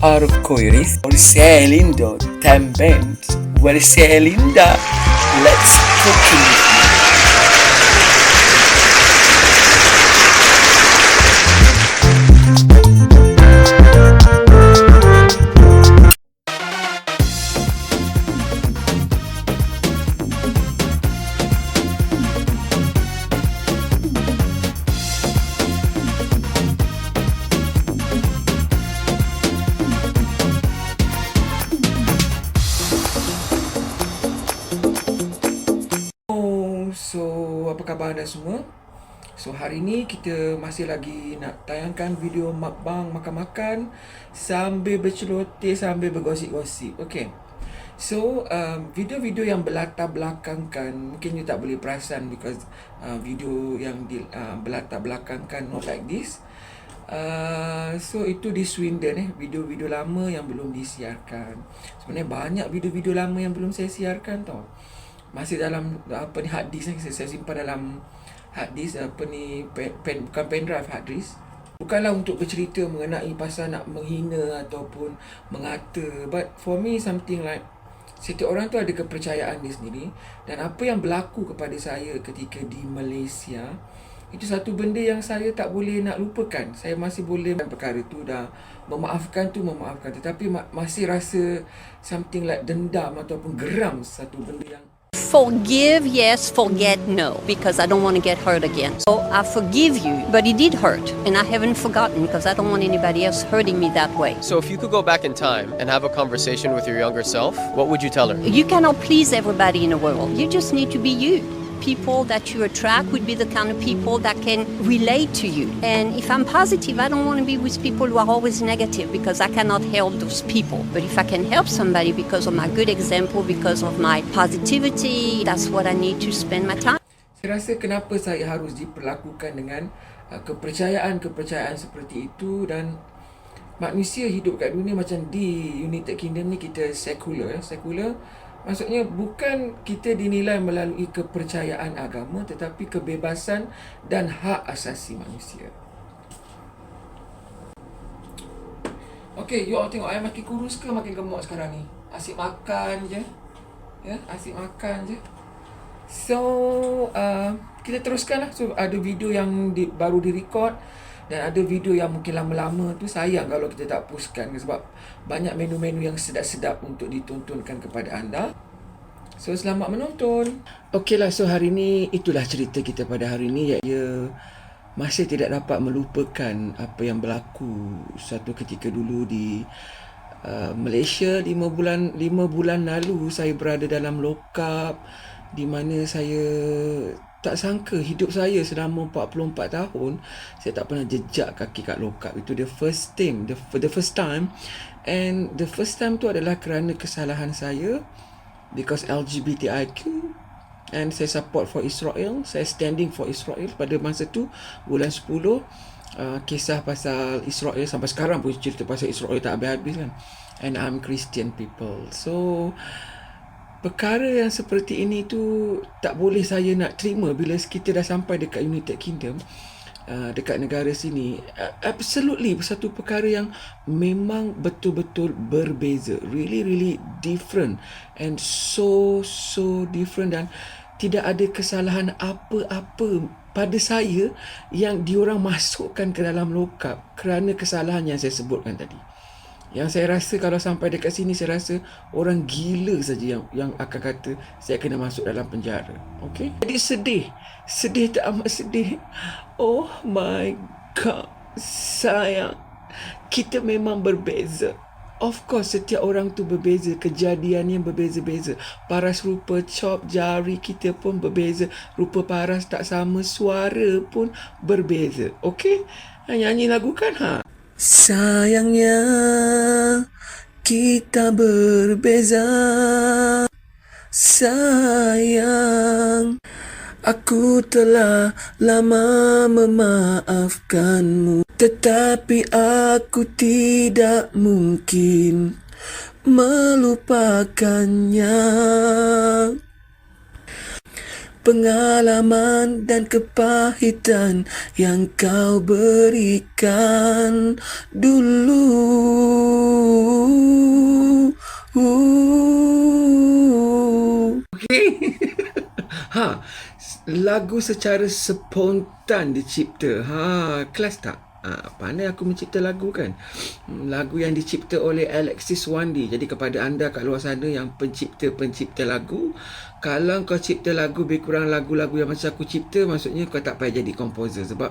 arcoiris, Orsia lindo, también, Orsia linda. Let's cooking. So, apa khabar anda semua? So, hari ni kita masih lagi nak tayangkan video mukbang makan-makan sambil berceloteh, sambil bergosip-gosip. Okay. So, video-video yang berlatar belakangkan, mungkin you tak boleh perasan because video yang berlatar belakangkan not like this. So, itu di Sweden video-video lama yang belum disiarkan. Sebenarnya banyak video-video lama yang belum saya siarkan tau. Masih dalam hard disk saya simpan dalam hard disk bukan pen drive, hard disk. Bukanlah untuk bercerita mengenai pasal nak menghina ataupun mengata, but for me something like setiap orang tu ada kepercayaan dia sendiri, dan apa yang berlaku kepada saya ketika di Malaysia itu satu benda yang saya tak boleh nak lupakan. Saya masih boleh perkara tu, dah memaafkan, tetapi masih rasa something like dendam ataupun geram satu benda yang forgive, yes. Forget, no. Because I don't want to get hurt again. So I forgive you, but it did hurt. And I haven't forgotten because I don't want anybody else hurting me that way. So if you could go back in time and have a conversation with your younger self, what would you tell her? You cannot please everybody in the world. You just need to be you. People that you attract would be the kind of people that can relate to you. And if I'm positive, I don't want to be with people who are always negative because I cannot help those people. But if I can help somebody because of my good example, because of my positivity, that's what I need to spend my time. Saya rasa kenapa saya harus diperlakukan dengan kepercayaan seperti itu, dan manusia hidup kat dunia macam di United Kingdom ni kita sekular. Sekular maksudnya bukan kita dinilai melalui kepercayaan agama, tetapi kebebasan dan hak asasi manusia. Okay, you all tengok I makin kurus ke makin gemuk sekarang ni? Asyik makan je. Ya, asyik makan je. So, kita teruskan lah. So, ada video yang baru direkod dan ada video yang mungkin lama-lama tu. Sayang kalau kita tak postkan sebab banyak menu-menu yang sedap-sedap untuk ditontonkan kepada anda. So, selamat menonton. Okey lah, so hari ni itulah cerita kita pada hari ni, iaitu masih tidak dapat melupakan apa yang berlaku satu ketika dulu di Malaysia. 5 bulan lalu saya berada dalam lokap, di mana saya tak sangka hidup saya selama 44 tahun saya tak pernah jejak kaki kat lokap. Itu the first time, the first time, and the first time tu adalah kerana kesalahan saya, because LGBTIQ, and saya support for Israel, saya standing for Israel pada masa tu bulan 10. Kisah pasal Israel sampai sekarang pun cerita pasal Israel tak habis-habis kan, and I'm Christian people. So perkara yang seperti ini tu tak boleh saya nak terima bila kita dah sampai dekat United Kingdom, dekat negara sini. Absolutely satu perkara yang memang betul-betul berbeza, really different, and so different, dan tidak ada kesalahan apa-apa pada saya yang diorang masukkan ke dalam lokap kerana kesalahan yang saya sebutkan tadi. Yang saya rasa kalau sampai dekat sini, saya rasa orang gila saja yang akan kata saya kena masuk dalam penjara. Okay? Jadi sedih tak amat sedih. Oh my God, sayang, kita memang berbeza. Of course, setiap orang tu berbeza, kejadiannya berbeza-beza. Paras rupa, chop jari kita pun berbeza. Rupa paras tak sama, suara pun berbeza. Okay? Nyanyi lagu kan? Sayangnya kita berbeza. Sayang, aku telah lama memaafkanmu, tetapi aku tidak mungkin melupakannya. Pengalaman dan kepahitan yang kau berikan dulu Ha, lagu secara spontan dicipta. Ha, kelas tak? Pandai aku mencipta lagu kan. Lagu yang dicipta oleh Alexis Wandi. Jadi kepada anda kat luar sana yang pencipta lagu, kalau kau cipta lagu lebih kurang lagu-lagu yang macam aku cipta, maksudnya kau tak payah jadi komposer. Sebab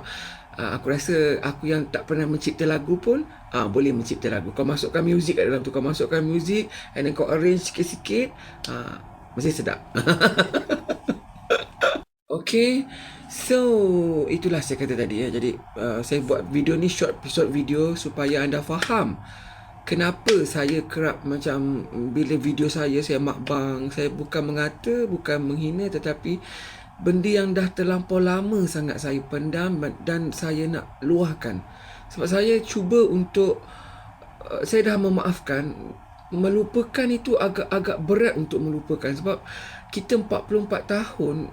aku rasa aku yang tak pernah mencipta lagu pun boleh mencipta lagu. Kau masukkan muzik kat dalam tu, kau masukkan muzik and then kau arrange sikit-sikit, mesti sedap. Okay, so itulah saya kata tadi ya. Jadi saya buat video ni short video supaya anda faham kenapa saya kerap macam bila video saya makbang. Saya bukan mengata, bukan menghina, tetapi benda yang dah terlampau lama sangat saya pendam dan saya nak luahkan. Sebab saya cuba untuk saya dah memaafkan. Melupakan itu agak berat untuk melupakan sebab kita 44 tahun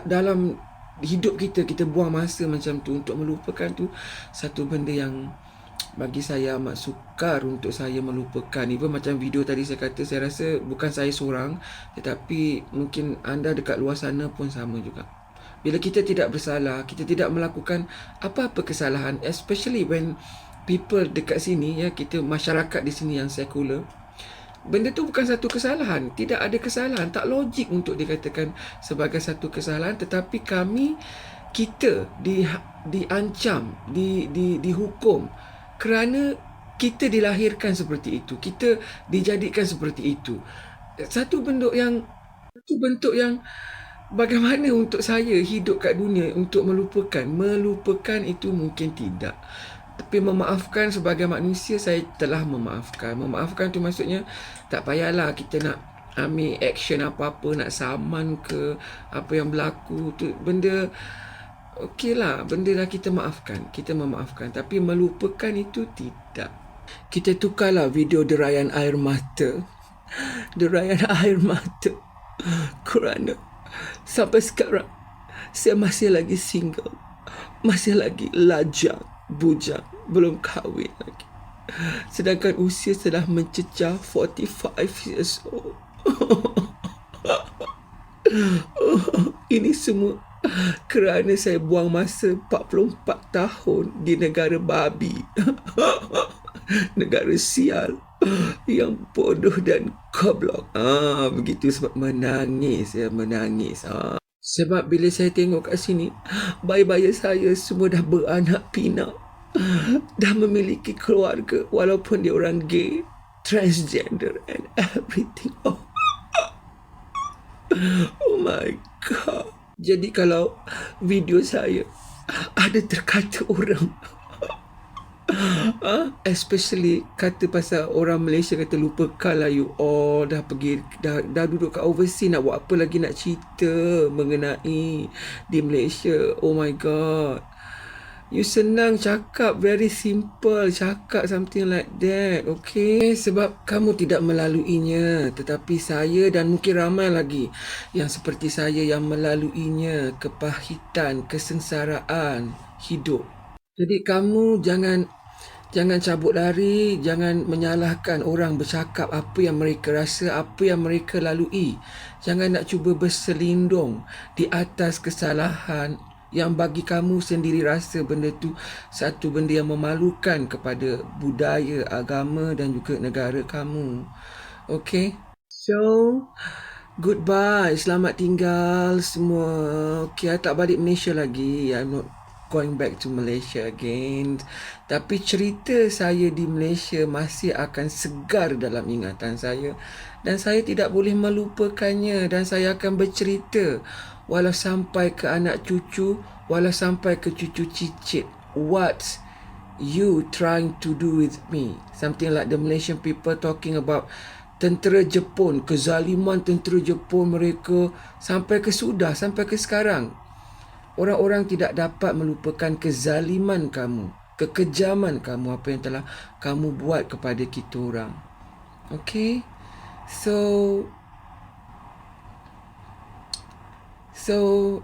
dalam hidup kita buang masa macam tu untuk melupakan tu satu benda yang bagi saya amat sukar untuk saya melupakan. Even macam video tadi saya kata, saya rasa bukan saya seorang tetapi mungkin anda dekat luar sana pun sama juga. Bila kita tidak bersalah, kita tidak melakukan apa-apa kesalahan, especially when people dekat sini ya, kita masyarakat di sini yang sekular, benda tu bukan satu kesalahan. Tidak ada kesalahan. Tak logik untuk dikatakan sebagai satu kesalahan. Tetapi kita diancam, dihukum kerana kita dilahirkan seperti itu. Kita dijadikan seperti itu. Satu bentuk yang bagaimana untuk saya hidup kat dunia untuk melupakan. Melupakan itu mungkin tidak. Tapi memaafkan sebagai manusia, saya telah memaafkan. Memaafkan tu maksudnya tak payahlah kita nak ambil action apa-apa, nak saman ke apa yang berlaku tu. Benda okey lah, benda dah kita maafkan. Kita memaafkan. Tapi melupakan itu tidak. Kita tukarlah video derayan air mata. Derayan air mata. Kerana sampai sekarang saya masih lagi single. Masih lagi lajang, bujang, belum kahwin lagi. Sedangkan usia telah mencecah 45 years old. Ini semua kerana saya buang masa 44 tahun di negara babi. Negara sial yang bodoh dan goblok. Begitu sebab menangis. Sebab bila saya tengok kat sini, bayi-bayi saya semua dah beranak pinak. Dah memiliki keluarga walaupun dia orang gay, transgender and everything. Oh my God. Jadi kalau video saya ada terkata orang especially kata pasal orang Malaysia kata lupakanlah you all dah pergi dah duduk kat overseas, nak buat apa lagi nak cerita mengenai di Malaysia. Oh my God, you senang cakap, very simple cakap something like that, okay? Sebab kamu tidak melaluinya, tetapi saya dan mungkin ramai lagi yang seperti saya yang melaluinya, kepahitan, kesengsaraan hidup. Jadi kamu jangan cabut lari, jangan menyalahkan orang bercakap apa yang mereka rasa, apa yang mereka lalui. Jangan nak cuba berselindung di atas kesalahan yang bagi kamu sendiri rasa benda tu satu benda yang memalukan kepada budaya, agama dan juga negara kamu. Okay? So, goodbye. Selamat tinggal semua. Okay, I tak balik Malaysia lagi. I'm not going back to Malaysia again. Tapi cerita saya di Malaysia masih akan segar dalam ingatan saya. Dan saya tidak boleh melupakannya. Dan saya akan bercerita walau sampai ke anak cucu, walau sampai ke cucu cicit. What you trying to do with me? Something like the Malaysian people talking about tentera Jepun, kezaliman tentera Jepun mereka sampai ke sekarang. Orang-orang tidak dapat melupakan kezaliman kamu, kekejaman kamu, apa yang telah kamu buat kepada kita orang. Okay? So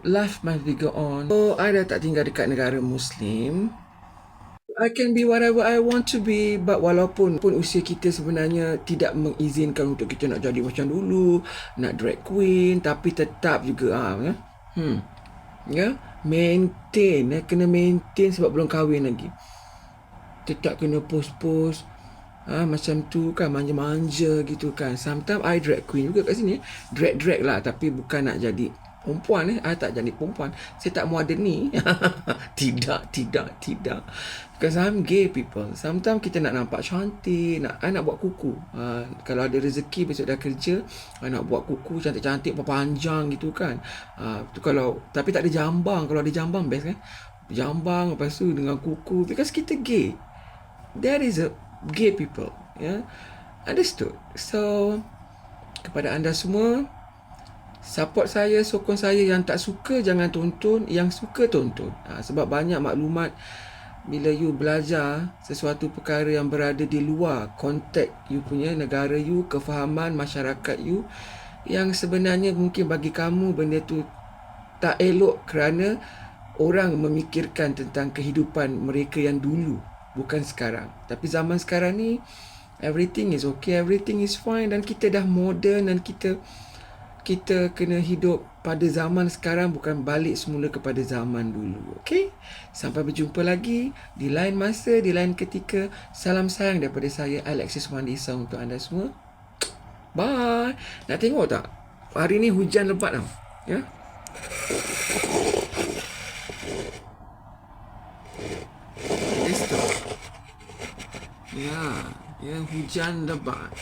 life must be go on. So, I dah tak tinggal dekat negara Muslim. I can be whatever I want to be, but walaupun usia kita sebenarnya tidak mengizinkan untuk kita nak jadi macam dulu, nak drag queen, tapi tetap juga maintain, kena maintain sebab belum kahwin lagi. Tetap kena post-post macam tu kan, manja-manja gitu kan. Sometimes I drag queen juga kat sini, drag lah, tapi bukan nak jadi perempuan. I tak jadi perempuan, saya tak moden ni. Tidak. Because I'm gay people. Sometimes kita nak nampak cantik, I nak buat kuku. Kalau ada rezeki besok dah kerja, I nak buat kuku cantik-cantik panjang gitu kan. Tu kalau, tapi tak ada jambang. Kalau ada jambang best kan, jambang lepas tu dengan kuku, because kita gay. That is a gay people, understood. So kepada anda semua, support saya, sokong saya. Yang tak suka jangan tonton, yang suka tonton. Sebab banyak maklumat bila you belajar sesuatu perkara yang berada di luar konteks you punya negara you, kefahaman masyarakat you, yang sebenarnya mungkin bagi kamu benda tu tak elok kerana orang memikirkan tentang kehidupan mereka yang dulu, bukan sekarang. Tapi zaman sekarang ni everything is okay, everything is fine, dan kita dah moden, dan kita kena hidup pada zaman sekarang, bukan balik semula kepada zaman dulu. Okay? Sampai berjumpa lagi di lain masa, di lain ketika. Salam sayang daripada saya, Alexis Wandisa, untuk anda semua. Bye. Nak tengok tak? Hari ni hujan lebat tau. Ya? Ya, hujan lebat.